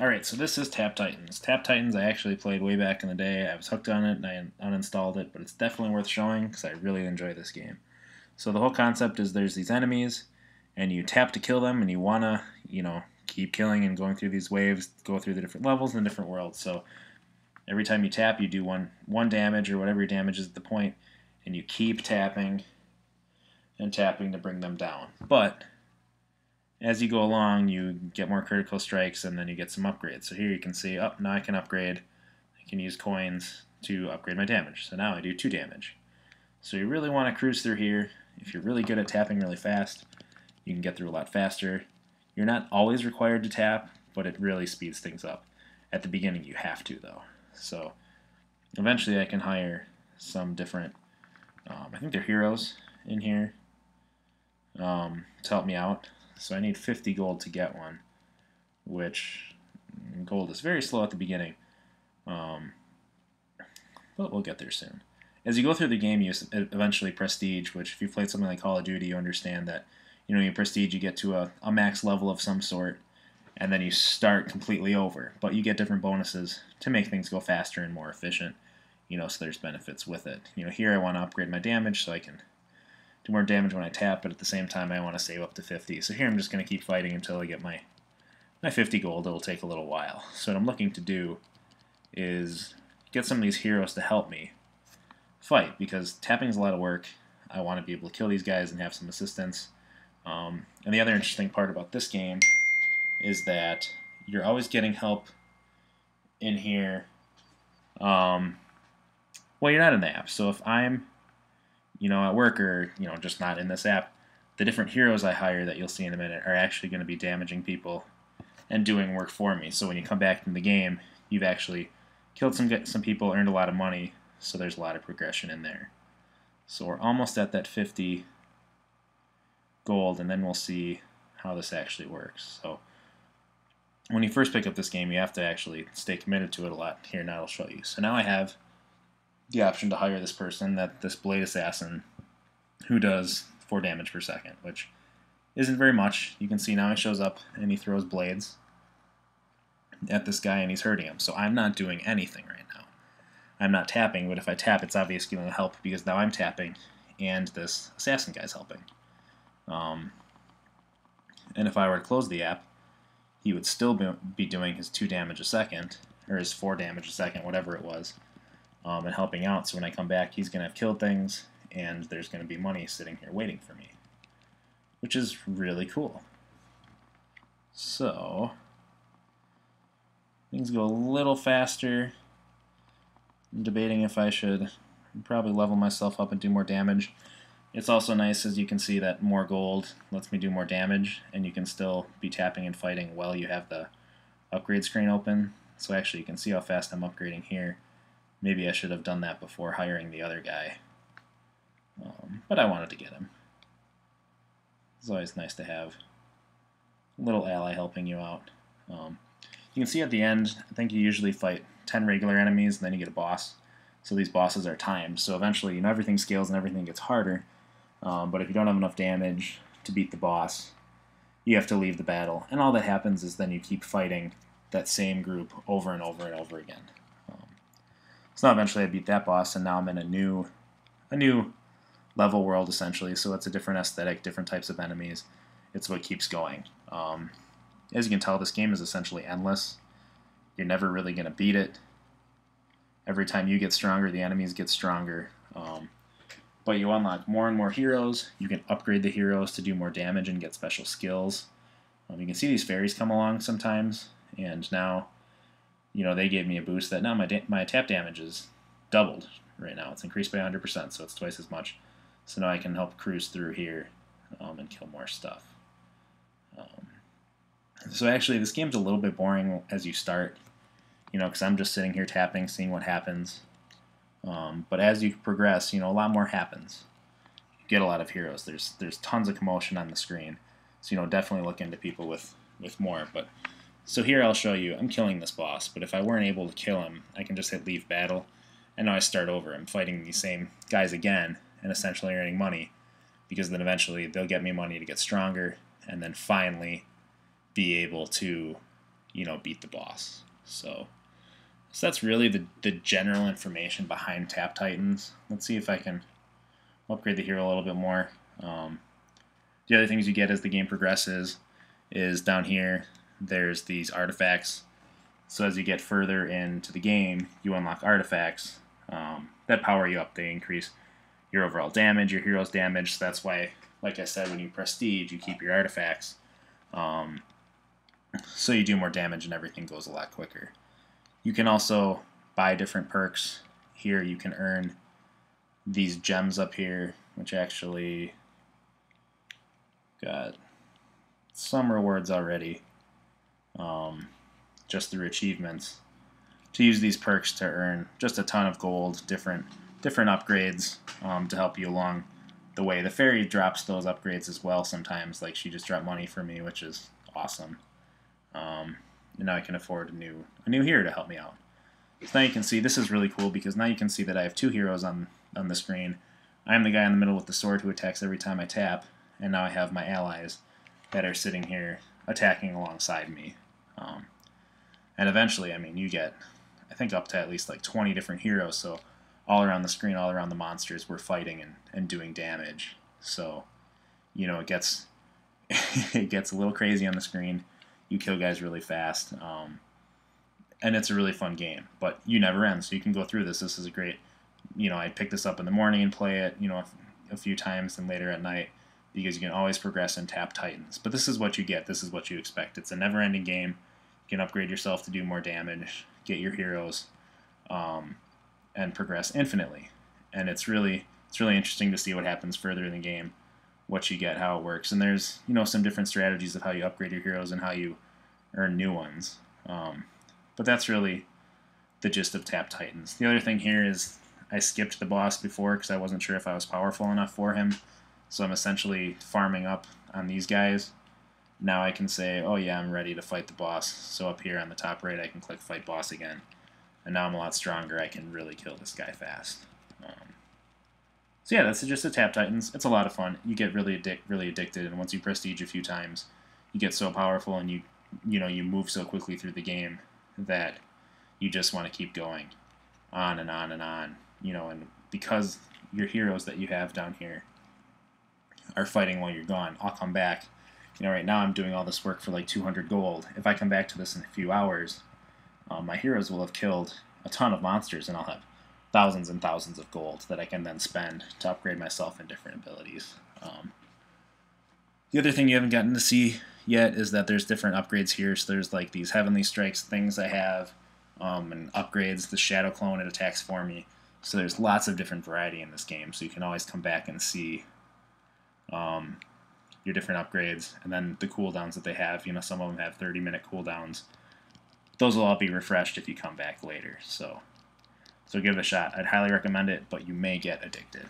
Alright, so this is Tap Titans. Tap Titans I actually played way back in the day. I was hooked on it and I uninstalled it, but it's definitely worth showing because I really enjoy this game. So the whole concept is there's these enemies and you tap to kill them and you want to, keep killing and going through these waves, go through the different levels and the different worlds. So every time you tap, you do one damage or whatever your damage is at the point, and you keep tapping and tapping to bring them down. But as you go along, you get more critical strikes, and then you get some upgrades. So here you can see, now I can upgrade. I can use coins to upgrade my damage. So now I do 2 damage. So you really want to cruise through here. If you're really good at tapping really fast, you can get through a lot faster. You're not always required to tap, but it really speeds things up. At the beginning, you have to, though. So eventually I can hire some different, I think they're heroes in here, to help me out. So I need 50 gold to get one, which gold is very slow at the beginning, but we'll get there soon. As you go through the game, you eventually prestige, which if you've played something like Call of Duty, you understand that you prestige, you get to a max level of some sort, and then you start completely over. But you get different bonuses to make things go faster and more efficient, so there's benefits with it. Here I want to upgrade my damage so I can do more damage when I tap, but at the same time I want to save up to 50. So here I'm just going to keep fighting until I get my 50 gold. It'll take a little while. So what I'm looking to do is get some of these heroes to help me fight, because tapping is a lot of work. I want to be able to kill these guys and have some assistance. And the other interesting part about this game is that you're always getting help in here. Well, you're not in the app. So if I'm at work or, just not in this app, the different heroes I hire that you'll see in a minute are actually going to be damaging people and doing work for me. So when you come back in the game, you've actually killed some people, earned a lot of money, so there's a lot of progression in there. So we're almost at that 50 gold, and then we'll see how this actually works. So when you first pick up this game, you have to actually stay committed to it a lot. Here, now I'll show you. So now I have the option to hire this person, this Blade Assassin, who does 4 damage per second, which isn't very much. You can see now he shows up and he throws blades at this guy and he's hurting him. So I'm not doing anything right now. I'm not tapping, but if I tap, it's obviously going to help because now I'm tapping and this assassin guy's helping. And if I were to close the app, he would still be doing his 2 damage a second, or his 4 damage a second, whatever it was, and helping out. So when I come back, he's going to have killed things, and there's going to be money sitting here waiting for me, which is really cool. So things go a little faster. I'm debating if I should probably level myself up and do more damage. It's also nice, as you can see, that more gold lets me do more damage, and you can still be tapping and fighting while you have the upgrade screen open. So actually you can see how fast I'm upgrading here. Maybe I should have done that before hiring the other guy. But I wanted to get him. It's always nice to have a little ally helping you out. You can see at the end, I think you usually fight 10 regular enemies, and then you get a boss. So these bosses are timed. So eventually, everything scales and everything gets harder. But if you don't have enough damage to beat the boss, you have to leave the battle. And all that happens is then you keep fighting that same group over and over and over again. So now eventually I beat that boss, and now I'm in a new level world, essentially. So it's a different aesthetic, different types of enemies. It's what keeps going. As you can tell, this game is essentially endless. You're never really going to beat it. Every time you get stronger, the enemies get stronger. But you unlock more and more heroes. You can upgrade the heroes to do more damage and get special skills. You can see these fairies come along sometimes, and now, they gave me a boost that now my tap damage is doubled right now. It's increased by 100%, so it's twice as much. So now I can help cruise through here and kill more stuff. So actually, this game's a little bit boring as you start, because I'm just sitting here tapping, seeing what happens. But as you progress, a lot more happens. You get a lot of heroes. There's tons of commotion on the screen. So, definitely look into people with more. But so here I'll show you, I'm killing this boss, but if I weren't able to kill him, I can just hit leave battle, and now I start over. I'm fighting these same guys again, and essentially earning money, because then eventually they'll get me money to get stronger, and then finally be able to beat the boss. So that's really the general information behind Tap Titans. Let's see if I can upgrade the hero a little bit more. The other things you get as the game progresses is down here, there's these artifacts. So as you get further into the game, you unlock artifacts that power you up. They increase your overall damage, your hero's damage. So that's why, like I said, when you prestige, you keep your artifacts. So you do more damage and everything goes a lot quicker. You can also buy different perks. Here you can earn these gems up here, which actually got some rewards already, just through achievements, to use these perks to earn just a ton of gold, different upgrades to help you along the way. The fairy drops those upgrades as well sometimes, like she just dropped money for me, which is awesome. And now I can afford a new hero to help me out. So now you can see, this is really cool because now you can see that I have two heroes on the screen. I am the guy in the middle with the sword who attacks every time I tap, and now I have my allies that are sitting here attacking alongside me. And eventually, I mean, you get, I think, up to at least like 20 different heroes, so all around the screen, all around the monsters, we're fighting and doing damage. So, it gets it gets a little crazy on the screen. You kill guys really fast, and it's a really fun game. But you never end, so you can go through this. This is a great, I pick this up in the morning and play it, a few times, and later at night, because you can always progress in Tap Titans. But this is what you get. This is what you expect. It's a never-ending game. You can upgrade yourself to do more damage, get your heroes, and progress infinitely. And it's really interesting to see what happens further in the game, what you get, how it works. And there's some different strategies of how you upgrade your heroes and how you earn new ones. But that's really the gist of Tap Titans. The other thing here is I skipped the boss before because I wasn't sure if I was powerful enough for him. So I'm essentially farming up on these guys. Now I can say, oh yeah, I'm ready to fight the boss. So up here on the top right, I can click Fight Boss again. And now I'm a lot stronger. I can really kill this guy fast. So yeah, that's just the Tap Titans. It's a lot of fun. You get really addicted, and once you prestige a few times, you get so powerful, and you move so quickly through the game that you just want to keep going on and on and on. And because your heroes that you have down here are fighting while you're gone, I'll come back. Right now I'm doing all this work for like 200 gold. If I come back to this in a few hours, my heroes will have killed a ton of monsters, and I'll have thousands and thousands of gold that I can then spend to upgrade myself in different abilities. The other thing you haven't gotten to see yet is that there's different upgrades here. So there's like these Heavenly Strikes things I have, and upgrades. The Shadow Clone, it attacks for me. So there's lots of different variety in this game, so you can always come back and see your different upgrades, and then the cooldowns that they have. Some of them have 30-minute cooldowns. Those will all be refreshed if you come back later. So give it a shot. I'd highly recommend it, but you may get addicted.